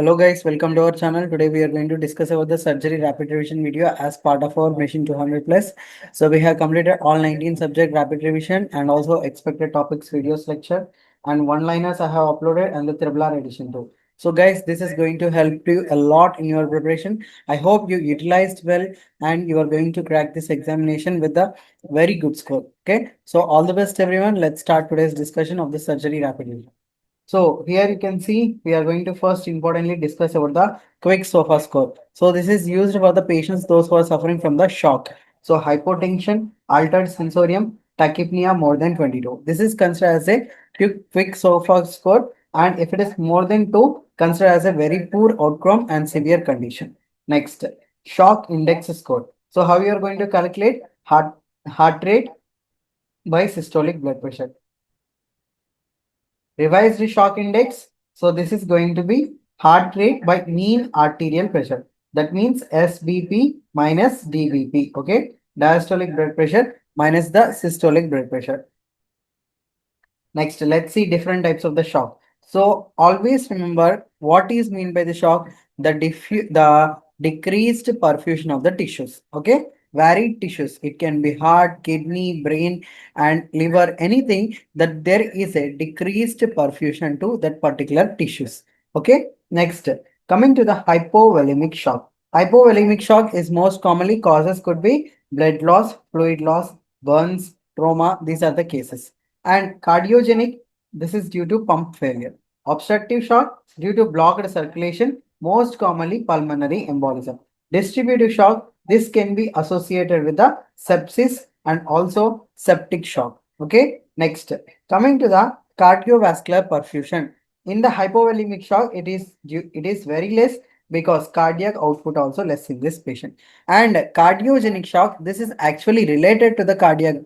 Hello guys, welcome to our channel. Today we are going to discuss about the surgery rapid revision video as part of our Mission 200 plus. So we have completed all 19 subject rapid revision and also expected topics videos lecture and one-liners I have uploaded and the triple R edition too. So guys, this is going to help you a lot in your preparation. I hope you utilized well and you are going to crack this examination with a very good score. Okay, so all the best everyone. Let's start today's discussion of the surgery rapid revision. So here you can see we are going to first importantly discuss about the quick SOFA score. So this is used for the patients those who are suffering from the shock. So hypotension, altered sensorium, tachypnea more than 22. This is considered as a quick SOFA score, and if it is more than 2, considered as a very poor outcome and severe condition. Next, shock index score. So how you are going to calculate heart rate by systolic blood pressure. Revised shock index. So this is going to be heart rate by mean arterial pressure. That means SBP minus DBP. Okay. Diastolic blood pressure minus the systolic blood pressure. Next, let's see different types of the shock. So always remember what is mean by the shock, the decreased perfusion of the tissues. Okay, varied tissues. It can be heart, kidney, brain, and liver. Anything that there is a decreased perfusion to that particular tissues. Okay. Next, coming to the hypovolemic shock. Hypovolemic shock is most commonly causes could be blood loss, fluid loss, burns, trauma. These are the cases. And cardiogenic, this is due to pump failure. Obstructive shock due to blocked circulation, most commonly pulmonary embolism. Distributive shock, this can be associated with the sepsis and also septic shock. Okay, next, coming to the cardiovascular perfusion. In the hypovolemic shock, it is very less because cardiac output also less in this patient. And cardiogenic shock, this is actually related to the cardiac,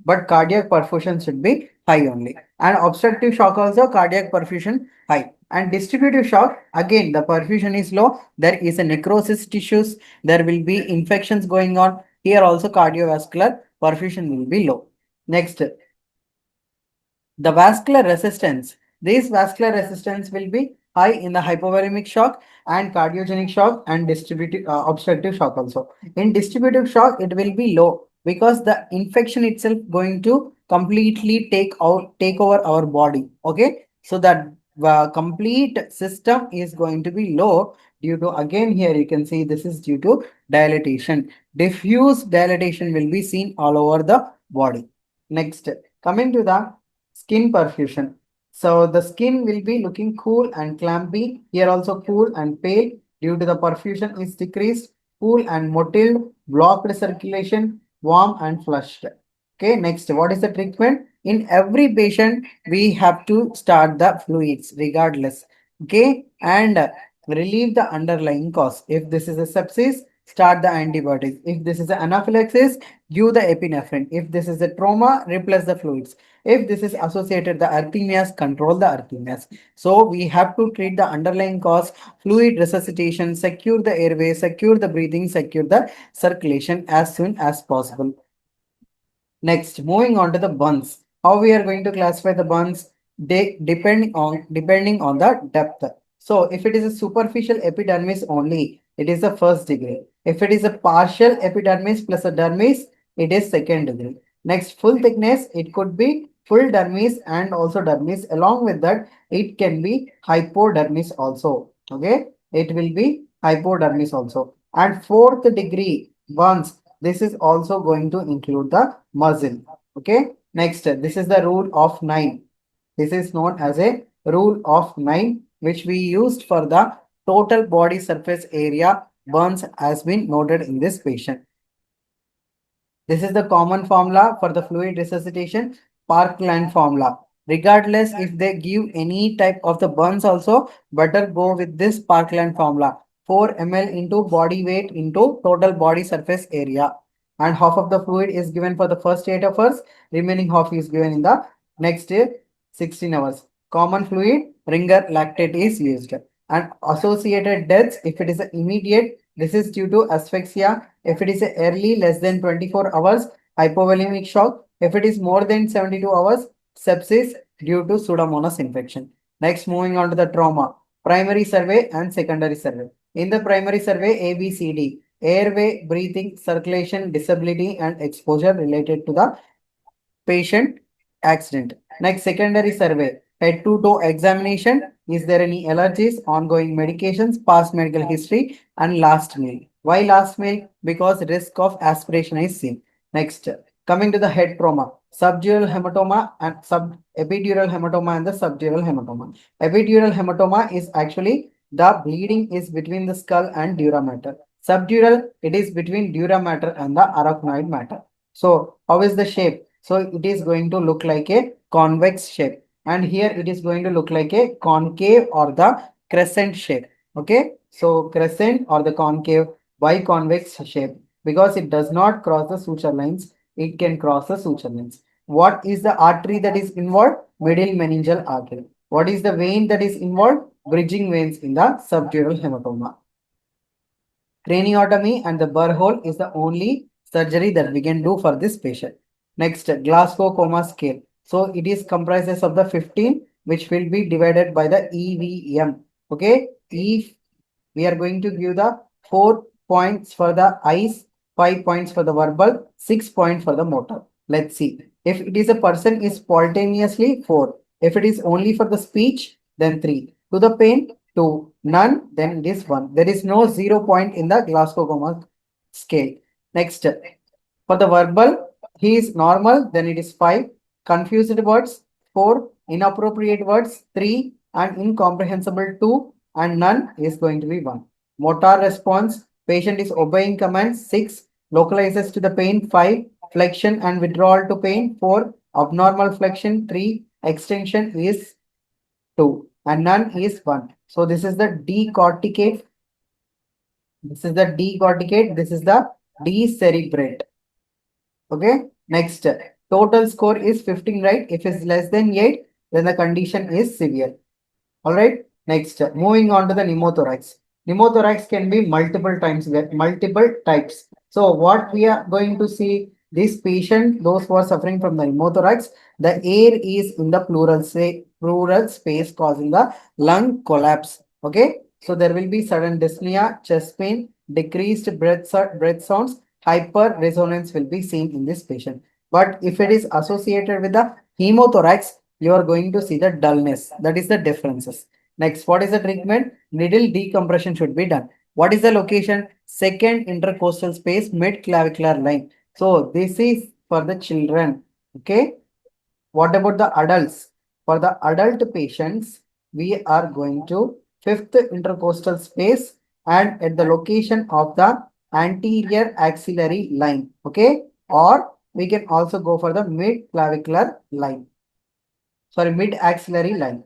but cardiac perfusion should be high only. And obstructive shock also cardiac perfusion high. And distributive shock, again the perfusion is low, there is a necrosis tissues, there will be infections going on. Here also cardiovascular perfusion will be low. Next, the vascular resistance. This vascular resistance will be high in the hypovolemic shock and cardiogenic shock and distributive obstructive shock also. In distributive shock, it will be low because the infection itself going to completely take over our body. Okay, so that complete system is going to be low due to, again here you can see this is due to dilatation. Diffuse dilatation will be seen all over the body. Next, coming to the skin perfusion. So the skin will be looking cool and clampy. Here also cool and pale due to the perfusion is decreased. Cool and mottled, blocked circulation, warm and flushed. Okay, next, what is the treatment? In every patient, we have to start the fluids regardless. Okay, and relieve the underlying cause. If this is a sepsis, start the antibiotics. If this is an anaphylaxis, give the epinephrine. If this is a trauma, replace the fluids. If this is associated the arrhythmias, control the arrhythmias. So we have to treat the underlying cause, fluid resuscitation, secure the airway, secure the breathing, secure the circulation as soon as possible. Next, moving on to the burns. How we are going to classify the burns? They depending on the depth. So if it is a superficial epidermis only, it is the first degree. If it is a partial epidermis plus a dermis, it is second degree. Next, full thickness, it could be full dermis and also dermis. Along with that, it can be hypodermis also. Okay, it will be hypodermis also. And fourth degree burns, this is also going to include the muscle. Okay. Next, this is the rule of 9. This is known as a rule of 9, which we used for the total body surface area burns has been noted in this patient. This is the common formula for the fluid resuscitation, Parkland formula. Regardless if they give any type of the burns also, better go with this Parkland formula. 4 ml into body weight into total body surface area. And half of the fluid is given for the first 8 hours. Remaining half is given in the next 16 hours. Common fluid, ringer lactate is used. And associated deaths, if it is immediate, this is due to asphyxia. If it is early, less than 24 hours, hypovolemic shock. If it is more than 72 hours, sepsis due to Pseudomonas infection. Next, moving on to the trauma. primary survey and secondary survey. In the primary survey, ABCD, airway, breathing, circulation, disability and exposure related to the patient accident. Next, secondary survey, head to toe examination, is there any allergies, ongoing medications, past medical history and last meal. Why last meal? Because risk of aspiration is seen. Next, coming to the head trauma, subdural hematoma and epidural hematoma and the subdural hematoma. Epidural hematoma is actually the bleeding is between the skull and dura mater. Subdural, it is between dura mater and the arachnoid mater. So how is the shape? So it is going to look like a convex shape, and here it is going to look like a concave or the crescent shape. Okay, so crescent or the concave biconvex shape, because it does not cross the suture lines, it can cross the suture lines. What is the artery that is involved? Middle meningeal artery. What is the vein that is involved? Bridging veins in the subdural hematoma. Craniotomy and the burr hole is the only surgery that we can do for this patient. Next, Glasgow Coma Scale. So it is comprises of the 15, which will be divided by the EVM. Okay, if we are going to give the 4 points for the eyes, 5 points for the verbal, 6 points for the motor. Let's see. If it is a person is spontaneously 4. If it is only for the speech, then 3. To the pain, 2. None, then it is 1. There is no 0 point in the Glasgow Coma scale. Next, for the verbal, he is normal, then it is 5. Confused words, 4. Inappropriate words, 3. And incomprehensible, 2. And none is going to be 1. Motor response, patient is obeying commands, 6. Localizes to the pain, 5. Flexion and withdrawal to pain, 4. Abnormal flexion, 3. Extension is 2. And none is 1. So this is the decorticate. This is the decorticate. This is the decerebrate. Okay. Next, total score is 15, right? If it's less than 8, then the condition is severe. All right. Next, moving on to the pneumothorax. Pneumothorax can be multiple types. So what we are going to see, this patient, those who are suffering from the pneumothorax, the air is in the pleural space causing the lung collapse. Okay. So there will be sudden dyspnea, chest pain, decreased breath sounds, hyper resonance will be seen in this patient. But if it is associated with the hemothorax, you are going to see the dullness. That is the differences. Next, what is the treatment? Needle decompression should be done. What is the location? Second intercostal space, mid clavicular line. So this is for the children. Okay. What about the adults? For the adult patients, we are going to fifth intercostal space and at the location of the anterior axillary line. Okay. Or we can also go for the mid clavicular line. Sorry, mid axillary line.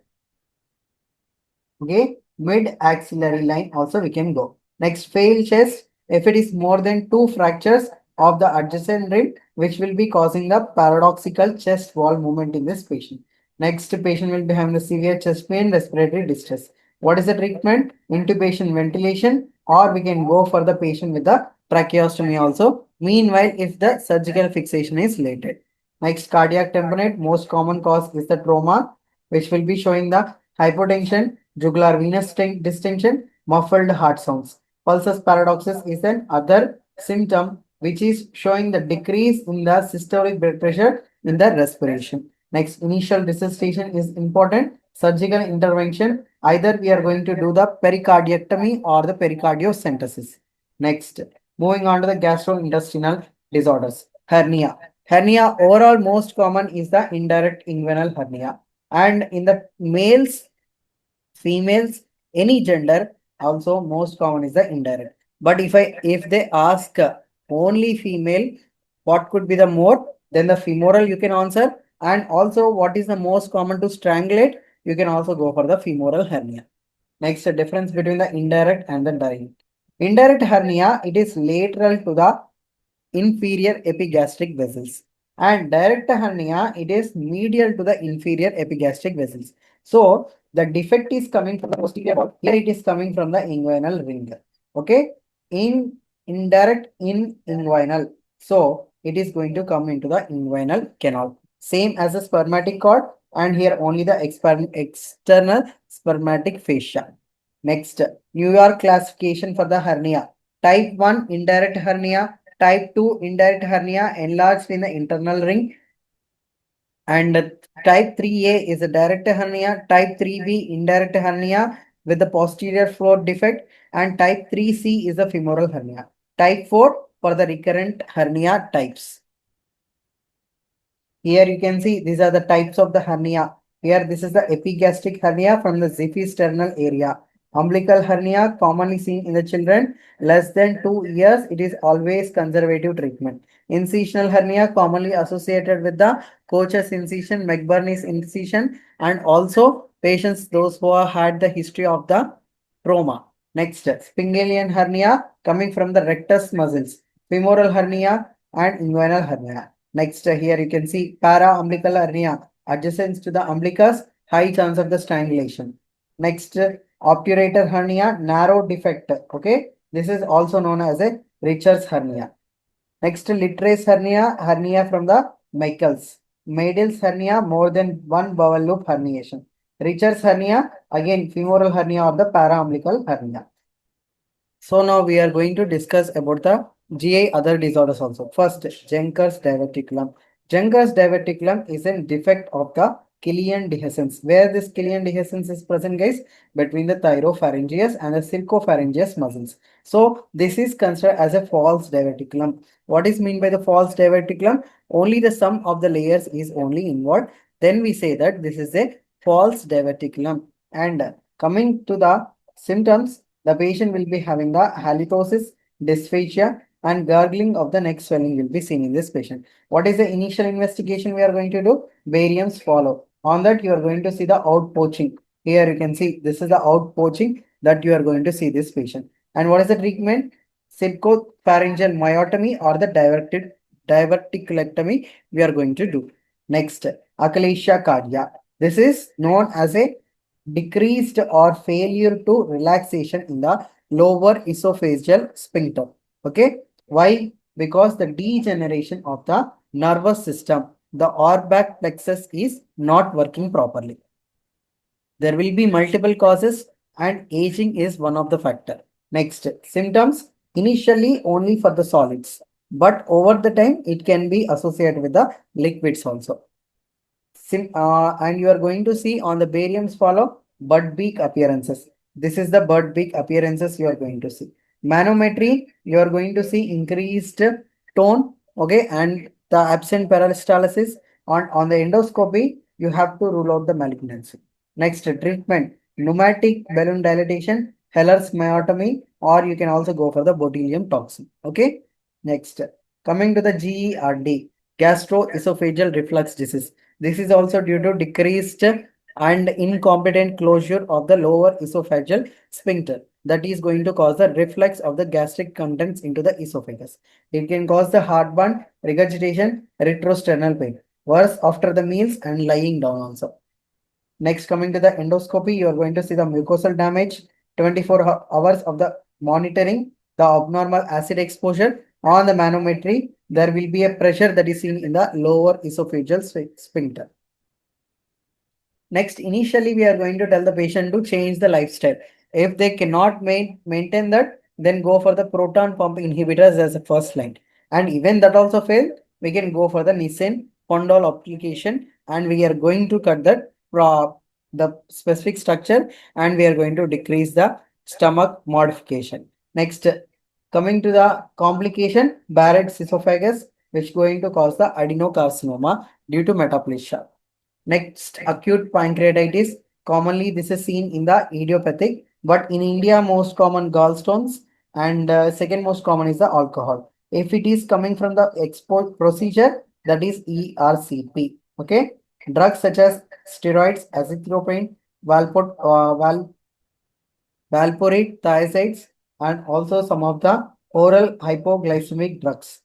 Okay, mid axillary line also we can go. Next, failed chest. If it is more than 2 fractures of the adjacent rib, which will be causing the paradoxical chest wall movement in this patient. Next, patient will be having the severe chest pain, respiratory distress. What is the treatment? Intubation, ventilation, or we can go for the patient with the tracheostomy also. Meanwhile, if the surgical fixation is lated. Next, cardiac tamponade, most common cause is the trauma, which will be showing the hypotension, jugular venous distension, muffled heart sounds. Pulsus paradoxus is an other symptom which is showing the decrease in the systolic blood pressure in the respiration. Next, initial resuscitation is important. Surgical intervention, either we are going to do the pericardiectomy or the pericardiocentesis. Next, moving on to the gastrointestinal disorders. Hernia. Hernia, overall most common is the indirect inguinal hernia. And in the males, females, any gender, also most common is the indirect. But if they ask only female, what could be the more? Then the femoral you can answer. And also what is the most common to strangulate? You can also go for the femoral hernia. Next, the difference between the indirect and the direct. Indirect hernia, it is lateral to the inferior epigastric vessels. And direct hernia, it is medial to the inferior epigastric vessels. So the defect is coming from the posterior wall. Here it is coming from the inguinal ring. Okay. In indirect in inguinal. So it is going to come into the inguinal canal. Same as the spermatic cord, and here only the external spermatic fascia. Next, New York classification for the hernia. Type 1 indirect hernia, type 2 indirect hernia enlarged in the internal ring, and type 3A is a direct hernia, type 3B indirect hernia with the posterior floor defect, and type 3C is a femoral hernia. Type 4 for the recurrent hernia types. Here you can see these are the types of the hernia. Here this is the epigastric hernia from the xiphisternal area. Umbilical hernia commonly seen in the children less than 2 years. It is always conservative treatment. Incisional hernia commonly associated with the Koch's incision, McBurney's incision, and also patients those who have had the history of the trauma. Next, Spingallian hernia coming from the rectus muscles, femoral hernia and inguinal hernia. Next, here you can see para-umbilical hernia adjacent to the umbilicus, high chance of the strangulation. Next, obturator hernia, narrow defect. Okay, this is also known as a Richards hernia. Next, Littress hernia, hernia from the Michaels. Madel's hernia, more than one bowel loop herniation. Richards hernia, again femoral hernia or the para-umbilical hernia. So now we are going to discuss about the GI other disorders also. First, Jenker's diverticulum. Jenker's diverticulum is a defect of the Killian dehiscence. Where this Killian dehiscence is present, guys? Between the thyropharyngeus and the circopharyngeus muscles. So this is considered as a false diverticulum. What is meant by the false diverticulum? Only the sum of the layers is only involved. Then we say that this is a false diverticulum. And coming to the symptoms, the patient will be having the halitosis, dysphagia, and gargling of the neck swelling will be seen in this patient. What is the initial investigation we are going to do? Bariums follow. On that, you are going to see the outpouching. Here you can see this is the outpouching that you are going to see this patient. And what is the treatment? Circopharyngeal myotomy or the diverticulectomy we are going to do. Next, achalasia cardia. This is known as a decreased or failure to relaxation in the lower esophageal sphincter. Okay, why? Because the degeneration of the nervous system, the orbital plexus is not working properly. There will be multiple causes and aging is one of the factor. Next, symptoms initially only for the solids, but over the time it can be associated with the liquids also. And you are going to see on the bariums follow bud beak appearances. This is the bud beak appearances you are going to see. Manometry, you are going to see increased tone, okay, and the absent peristalsis. On the endoscopy, you have to rule out the malignancy. Next, treatment, pneumatic balloon dilatation, Heller's myotomy, or you can also go for the botulinum toxin. Okay. Next, coming to the GERD, gastroesophageal reflux disease. This is also due to decreased and incompetent closure of the lower esophageal sphincter. That is going to cause the reflux of the gastric contents into the esophagus. It can cause the heartburn, regurgitation, retrosternal pain. Worse after the meals and lying down also. Next, coming to the endoscopy, you are going to see the mucosal damage, 24 hours of the monitoring, the abnormal acid exposure. On the manometry, there will be a pressure that is seen in the lower esophageal sphincter. Next, initially we are going to tell the patient to change the lifestyle. If they cannot maintain that, then go for the proton pump inhibitors as a first line. And even that also failed, we can go for the Nissen Condol application and we are going to cut the specific structure and we are going to decrease the stomach modification. Next, coming to the complication, Barrett's esophagus, which is going to cause the adenocarcinoma due to metaplasia. Next, acute pancreatitis. Commonly, this is seen in the idiopathic, but in India, most common gallstones and second most common is the alcohol. If it is coming from the export procedure, that is ERCP. Okay, drugs such as steroids, azithromycin, valproate, thiazides, and also some of the oral hypoglycemic drugs.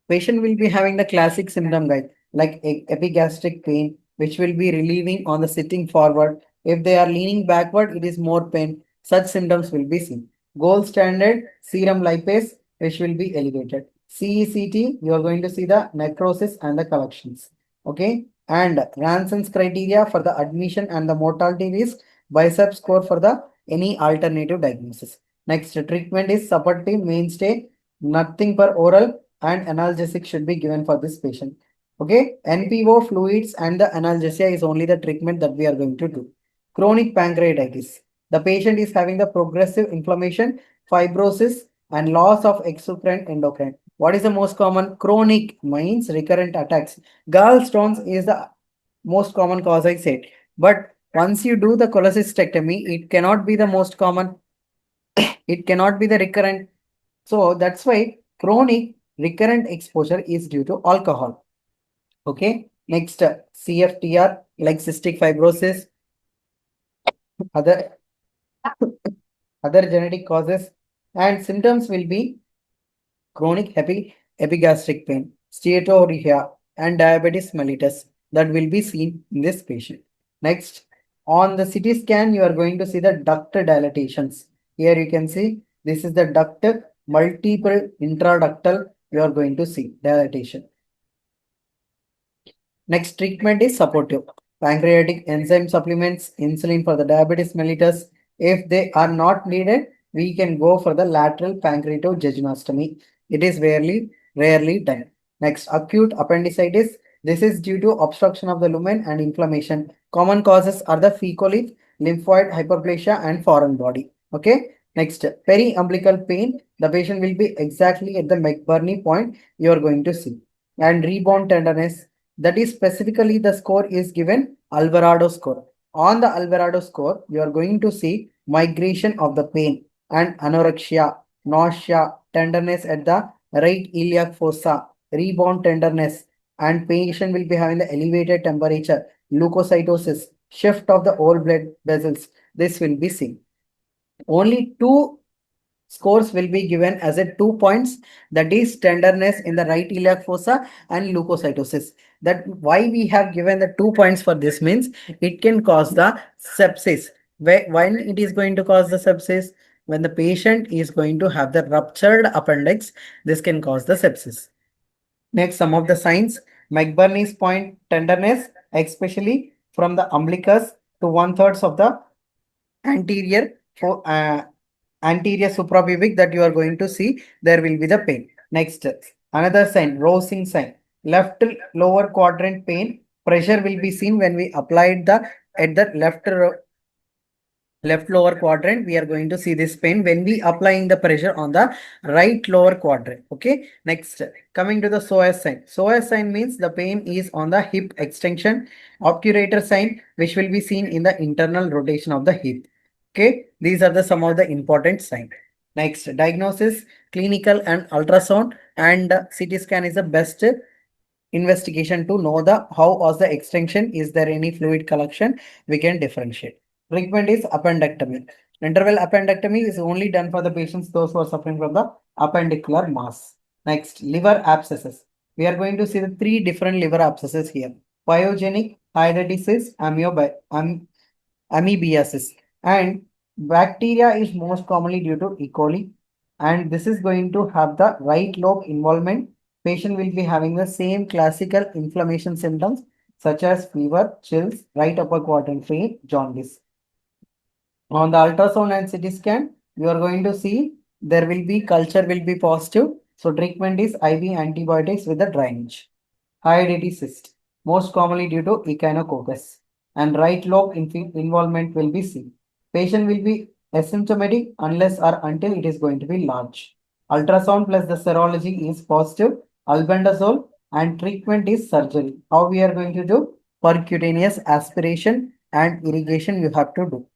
Patient will be having the classic symptom guide like epigastric pain, which will be relieving on the sitting forward. If they are leaning backward, it is more pain. Such symptoms will be seen. Gold standard serum lipase, which will be elevated. CECT, you are going to see the necrosis and the collections. Okay. And Ranson's criteria for the admission and the mortality risk. bicep score for the any alternative diagnosis. Next, treatment is supportive mainstay, nothing per oral and analgesic should be given for this patient. Okay, NPO fluids and the analgesia is only the treatment that we are going to do. Chronic pancreatitis. The patient is having the progressive inflammation, fibrosis, and loss of exocrine endocrine. What is the most common? Chronic means recurrent attacks. Gallstones is the most common cause I said. But once you do the cholecystectomy, it cannot be the most common. It cannot be the recurrent. So that's why chronic recurrent exposure is due to alcohol. Okay. Next, CFTR like cystic fibrosis, other other genetic causes, and symptoms will be chronic epigastric pain, steatorrhea, and diabetes mellitus that will be seen in this patient. Next, on the CT scan, you are going to see the duct dilatations. Here you can see this is the duct, multiple intraductal, you are going to see dilatation. Next treatment is supportive. Pancreatic enzyme supplements, insulin for the diabetes mellitus. If they are not needed, we can go for the lateral pancreatojejunostomy. It is rarely done. Next, acute appendicitis. This is due to obstruction of the lumen and inflammation. Common causes are the fecal lymphoid hyperplasia, and foreign body. Okay. Next, periumbilical pain. The patient will be exactly at the McBurney point you are going to see. And rebound tenderness, that is specifically the score is given Alvarado score. On the Alvarado score, you are going to see migration of the pain and anorexia, nausea, tenderness at the right iliac fossa, rebound tenderness, and patient will be having the elevated temperature, leukocytosis, shift of the whole blood vessels. This will be seen. Only two scores will be given as a 2 points, that is tenderness in the right iliac fossa and leukocytosis. That why we have given the 2 points for this means it can cause the sepsis. When it is going to cause the sepsis? When the patient is going to have the ruptured appendix, this can cause the sepsis. Next, some of the signs: McBurney's point tenderness, especially from the umbilicus to 1/3 of the anterior for anterior suprapubic, that you are going to see there will be the pain. Next, another sign, rosing sign, left lower quadrant pain, pressure will be seen when we applied the at the left lower quadrant. We are going to see this pain when we applying the pressure on the right lower quadrant. Okay. Next, coming to the psoas sign. Psoas sign means the pain is on the hip extension. Obturator sign, which will be seen in the internal rotation of the hip. Okay, these are the some of the important signs. Next, diagnosis, clinical and ultrasound, and CT scan is the best investigation to know the how was the extension. Is there any fluid collection? We can differentiate. Treatment is appendectomy. Interval appendectomy is only done for the patients those who are suffering from the appendicular mass. Next, liver abscesses. We are going to see the three different liver abscesses here: pyogenic, hydatitis, amoebiasis, and bacteria is most commonly due to E. coli, and this is going to have the right lobe involvement. Patient will be having the same classical inflammation symptoms such as fever, chills, right upper quadrant pain, jaundice. On the ultrasound and CT scan, you are going to see there will be culture will be positive. So treatment is IV antibiotics with the drainage. Hydatidity cyst, most commonly due to echinococcus, and right lobe involvement will be seen. Patient will be asymptomatic unless or until it is going to be large. Ultrasound plus the serology is positive, albendazole, and treatment is surgery. How we are going to do? Percutaneous aspiration and irrigation you have to do.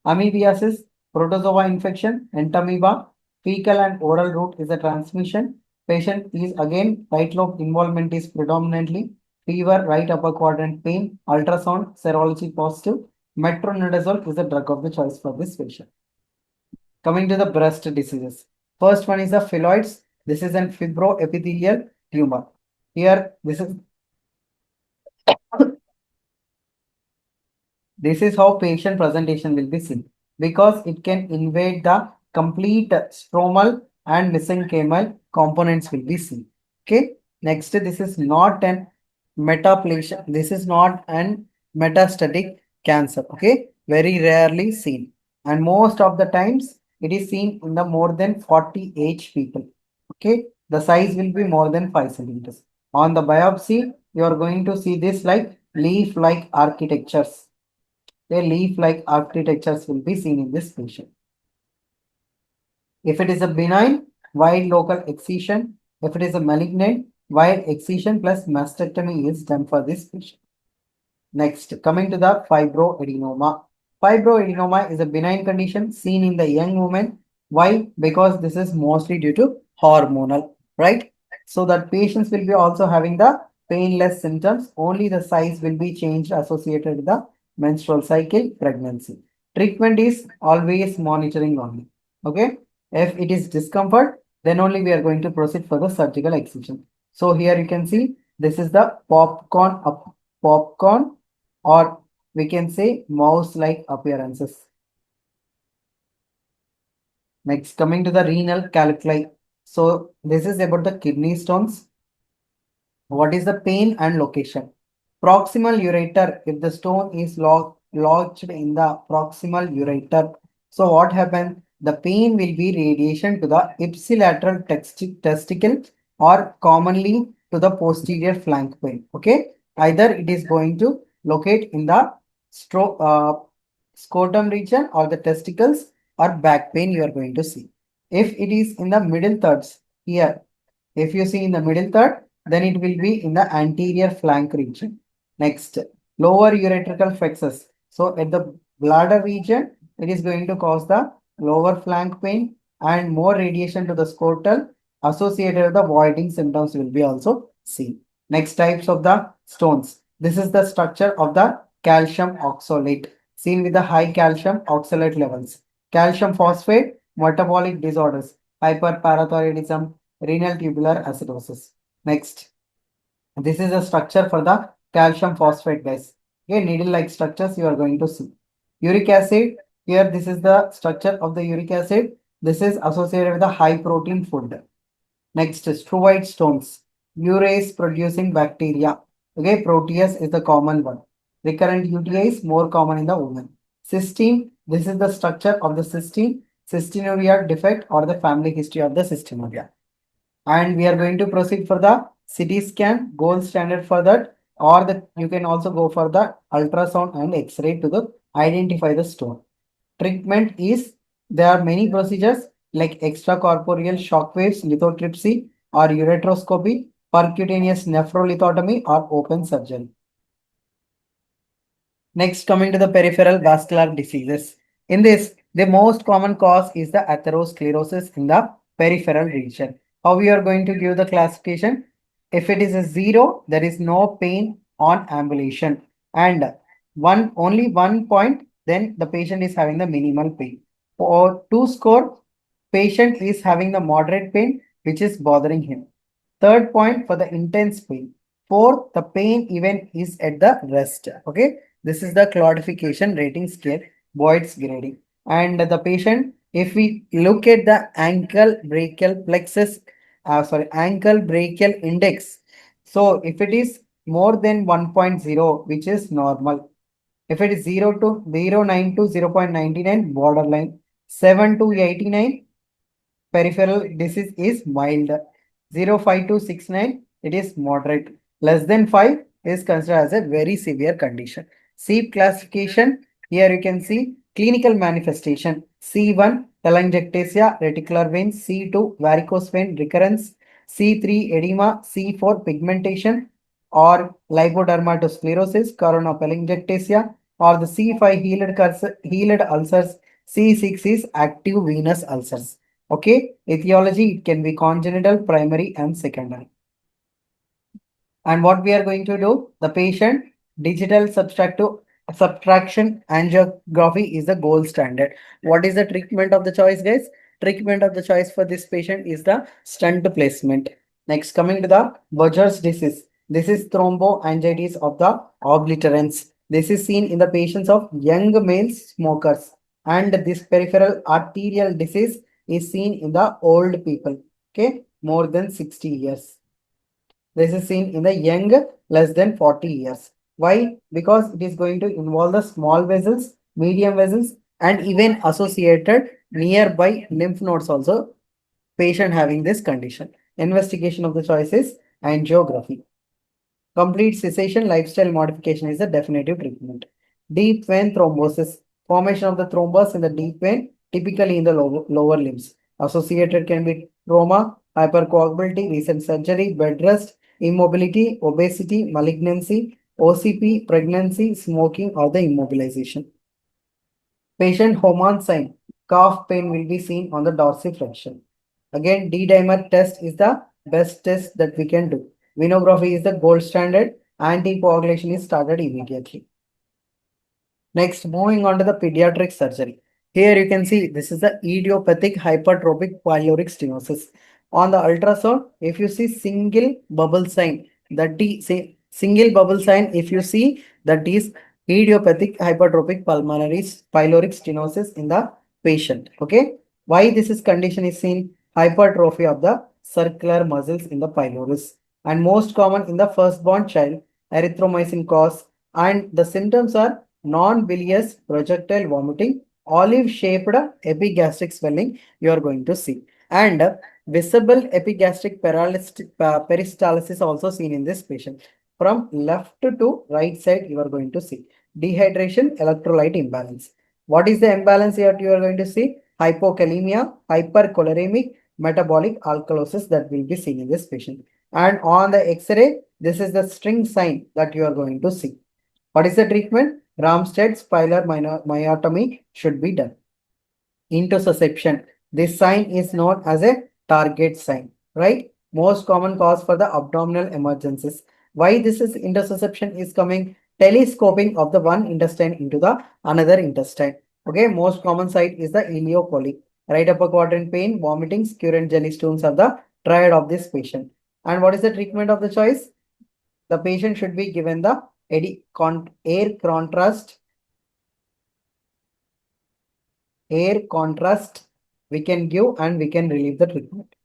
Amoebiasis, protozoa infection, entamoeba, fecal and oral route is a transmission. Patient is again right lobe involvement is predominantly fever, right upper quadrant pain, ultrasound, serology positive. Metronidazole is the drug of the choice for this patient. Coming to the breast diseases. First one is the phylloids. This is an fibroepithelial tumor. Here, this is how patient presentation will be seen, because it can invade the complete stromal and mesenchymal components will be seen. Okay. Next, this is not an metaplasia. This is not an metastatic cancer. Okay. very rarely seen. And most of the times it is seen in the more than 40 age people. Okay, the size will be more than 5 centimeters. On the biopsy, you are going to see this like leaf-like architectures. A leaf-like architectures will be seen in this patient. If it is a benign, wide local excision. If it is a malignant, wide excision plus mastectomy is done for this patient. Next, coming to the fibroadenoma. Fibroadenoma is a benign condition seen in the young woman. Why? Because this is mostly due to hormonal, right? So that patients will be also having the painless symptoms. Only the size will be changed associated with the menstrual cycle, pregnancy. Treatment is always monitoring only. Okay. If it is discomfort, then only we are going to proceed for the surgical excision. So here you can see this is the popcorn, or we can say mouse-like appearances. Next, coming to the renal calculi. So this is about the kidney stones. What is the pain and location? Proximal ureter, if the stone is lodged in the proximal ureter, so what happens? The pain will be radiation to the ipsilateral testicle or commonly to the posterior flank pain. Okay, either it is going to locate in the scrotum region or the testicles or back pain you are going to see. If it is in the middle thirds here, if you see in the middle third, then it will be in the anterior flank region. Next, lower ureterical plexus. So at the bladder region, it is going to cause the lower flank pain and more radiation to the scrotal associated with the voiding symptoms will be also seen. Next, types of the stones. This is the structure of the calcium oxalate seen with the high calcium oxalate levels. Calcium phosphate, metabolic disorders, hyperparathyroidism, renal tubular acidosis. Next, this is a structure for the calcium phosphate guys. Okay, needle-like structures you are going to see. Uric acid, here this is the structure of the uric acid. This is associated with the high protein food. Next, struvite stones, urease producing bacteria. Okay, Proteus is the common one. Recurrent UTI is more common in the women. Cystine, this is the structure of the cystine, cystinuria defect or the family history of the cystinuria. And we are going to proceed for the CT scan, gold standard for that, or the you can also go for the ultrasound and X-ray to the identify the stone. Treatment is there are many procedures like extracorporeal shock waves, lithotripsy or ureteroscopy, percutaneous nephrolithotomy or open surgery. Next, coming to the peripheral vascular diseases. In this, the most common cause is the atherosclerosis in the peripheral region. How we are going to give the classification? If it is a 0, there is no pain on ambulation. And only 1 point, then the patient is having the minimal pain. For 2 score, patient is having the moderate pain which is bothering him. Third point for the intense pain. Fourth, the pain even is at the rest. Okay. This is the claudification rating scale, Boyd's grading. And the patient, if we look at the ankle brachial plexus, ankle brachial index. So if it is more than 1.0, which is normal. If it is 0 to 0.99, borderline. 7 to 89, peripheral disease is mild. 0.5 to 69, it is moderate. Less than 5 is considered as a very severe condition. SEEP classification, here you can see clinical manifestation. C1, telangiectasia, reticular vein. C2, varicose vein recurrence. C3, edema. C4, pigmentation or lipodermatosclerosis, coronoptelangiectasia, or the C5 healed ulcers. C6 is active venous ulcers. Okay, etiology, it can be congenital, primary, and secondary. And what we are going to do, the patient digital subtraction angiography is the gold standard. What is the treatment of the choice, guys? Treatment of the choice for this patient is the stent placement. Next, coming to the Buerger's disease. This is thromboangiitis of the obliterans. This is seen in the patients of young male smokers. And this peripheral arterial disease is seen in the old people. Okay, more than 60 years. This is seen in the young less than 40 years. Why? Because it is going to involve the small vessels medium vessels, and even associated nearby lymph nodes also patient having this condition. Investigation of the choice is angiography. Complete cessation lifestyle modification is a definitive treatment. Deep vein thrombosis. Formation of the thrombus in the deep vein, typically in the lower limbs. Associated can be trauma, hypercoagulability, recent surgery, bed rest, immobility, obesity, malignancy, OCP, pregnancy, smoking, or the immobilization. Patient Homan sign, cough pain will be seen on the dorsiflexion. Again, D-dimer test is the best test that we can do. Venography is the gold standard. Anticoagulation is started immediately. Next, moving on to the pediatric surgery. Here you can see this is the idiopathic hypertrophic pyloric stenosis. On the ultrasound, if you see single bubble sign, that is say single bubble sign, if you see that is idiopathic hypertrophic pulmonary pyloric stenosis in the patient. Okay, why this is condition is seen? Hypertrophy of the circular muscles in the pylorus, and most common in the firstborn child. Erythromycin cause, and the symptoms are non-bilious projectile vomiting, olive-shaped epigastric swelling you are going to see, and visible epigastric peristalsis also seen in this patient. From left to right side you are going to see dehydration, electrolyte imbalance. What is the imbalance here you are going to see? Hypokalemia, hypercholeremic, metabolic alkalosis that will be seen in this patient. And on the X-ray, this is the string sign that you are going to see. What is the treatment? Ramsted's pilar myotomy should be done. Intussusception. This sign is known as a target sign, right? Most common cause for the abdominal emergencies. Why this is intussusception is coming? Telescoping of the one intestine into the another intestine. Okay, most common site is the ileocolic. Right upper quadrant pain, vomiting, skewer and jelly stones are the triad of this patient. And what is the treatment of the choice? The patient should be given the air contrast we can give, and we can relieve the treatment.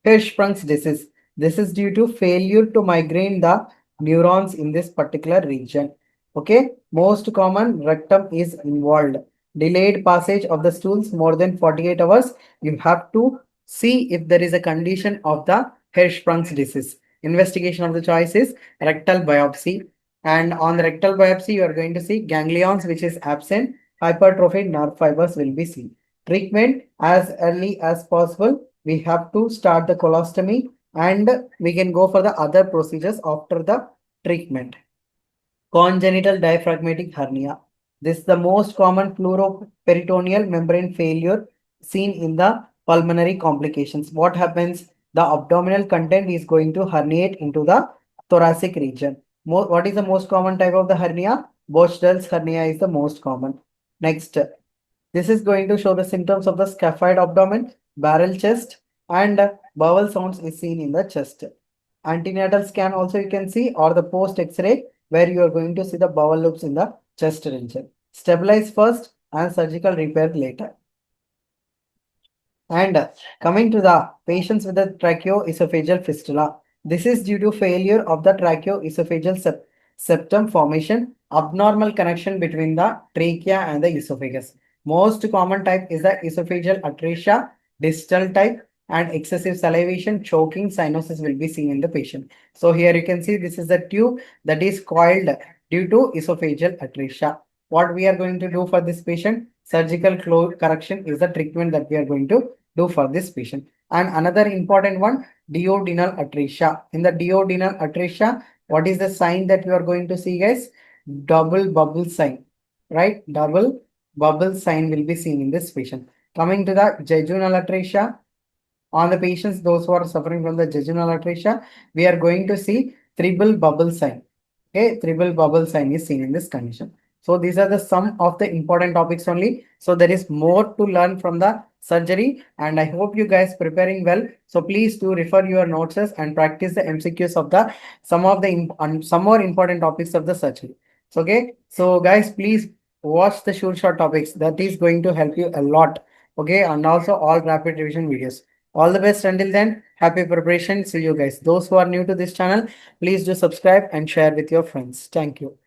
Hirschsprung's disease. This is due to failure to migrate the neurons in this particular region. Okay, most common rectum is involved. Delayed passage of the stools more than 48 hours. You have to see if there is a condition of the Hirschsprung's disease. Investigation of the choice is rectal biopsy. And on the rectal biopsy, you are going to see ganglions which is absent. Hypertrophied nerve fibers will be seen. Treatment as early as possible. We have to start the colostomy, and we can go for the other procedures after the treatment. Congenital diaphragmatic hernia. This is the most common pleuroperitoneal membrane failure seen in the pulmonary complications. What happens? The abdominal content is going to herniate into the thoracic region. What is the most common type of the hernia? Bochdell's hernia is the most common. Next, this is going to show the symptoms of the scaphoid abdomen, barrel chest, and bowel sounds is seen in the chest. Antenatal scan also you can see, or the post X-ray where you are going to see the bowel loops in the chest region. Stabilize first and surgical repair later. And coming to the patients with the tracheoesophageal fistula, this is due to failure of the tracheoesophageal septum formation, abnormal connection between the trachea and the esophagus. Most common type is the esophageal atresia, distal type, and excessive salivation, choking, cyanosis will be seen in the patient. So here you can see this is the tube that is coiled due to esophageal atresia. What we are going to do for this patient? Surgical correction is the treatment that we are going to do for this patient. And another important one, duodenal atresia. In the duodenal atresia, what is the sign that you are going to see, guys? Double bubble sign, right? Double bubble sign will be seen in this patient. Coming to the jejunal atresia, on the patients, those who are suffering from the jejunal atresia, we are going to see triple bubble sign. Okay, triple bubble sign is seen in this condition. So these are the some of the important topics only. So there is more to learn from the surgery, and I hope you guys preparing well. So please do refer your notes and practice the MCQs of the some of the some more important topics of the surgery. So, okay, so guys, please watch the Sureshot topics. That is going to help you a lot. Okay, and also all rapid revision videos. All the best until then. Happy preparation. See you guys. Those who are new to this channel, please do subscribe and share with your friends. Thank you.